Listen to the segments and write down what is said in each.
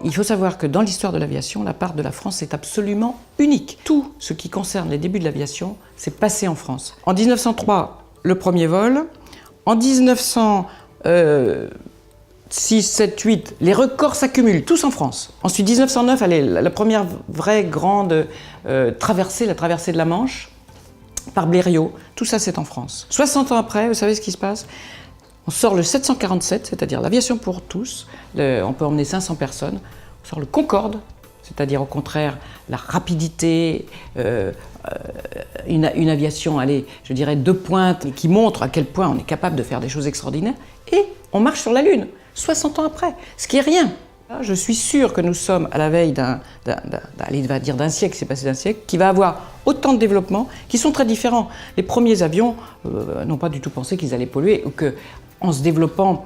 Il faut savoir que dans l'histoire de l'aviation, la part de la France est absolument unique. Tout ce qui concerne les débuts de l'aviation s'est passé en France. En 1903, le premier vol. En 1906, 7, 8, les records s'accumulent, tous en France. Ensuite, 1909, allez, la première vraie grande traversée, la traversée de la Manche, par Blériot. Tout ça, c'est en France. 60 ans après, vous savez ce qui se passe? On sort le 747, c'est-à-dire l'aviation pour tous. On peut emmener 500 personnes. On sort le Concorde, c'est-à-dire au contraire la rapidité, une aviation, allez, je dirais de pointe, qui montre à quel point on est capable de faire des choses extraordinaires. Et on marche sur la Lune, 60 ans après, ce qui est rien. Je suis sûr que nous sommes à la veille d'un siècle, c'est passé d'un siècle, qui va avoir autant de développements qui sont très différents. Les premiers avions n'ont pas du tout pensé qu'ils allaient polluer ou qu'en se développant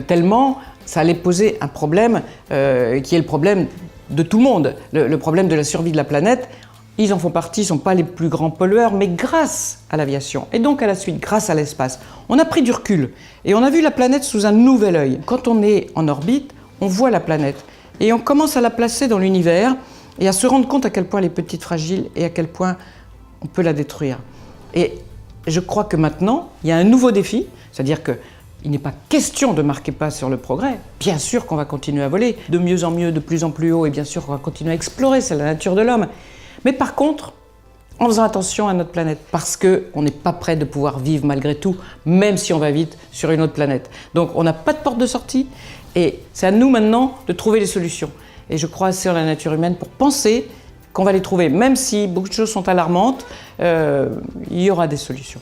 tellement, ça allait poser un problème qui est le problème de tout le monde, le problème de la survie de la planète. Ils en font partie, ils ne sont pas les plus grands pollueurs, mais grâce à l'aviation et donc à la suite, grâce à l'espace, on a pris du recul et on a vu la planète sous un nouvel œil. Quand on est en orbite, on voit la planète et on commence à la placer dans l'univers et à se rendre compte à quel point elle est petite, fragile et à quel point on peut la détruire. Et je crois que maintenant, il y a un nouveau défi, c'est-à-dire qu'il n'est pas question de marquer pas sur le progrès. Bien sûr qu'on va continuer à voler, de mieux en mieux, de plus en plus haut, et bien sûr qu'on va continuer à explorer, c'est la nature de l'homme. Mais par contre, en faisant attention à notre planète, parce qu'on n'est pas prêt de pouvoir vivre malgré tout, même si on va vite sur une autre planète. Donc on n'a pas de porte de sortie, et c'est à nous maintenant de trouver les solutions. Et je crois assez en la nature humaine pour penser qu'on va les trouver, même si beaucoup de choses sont alarmantes, il y aura des solutions.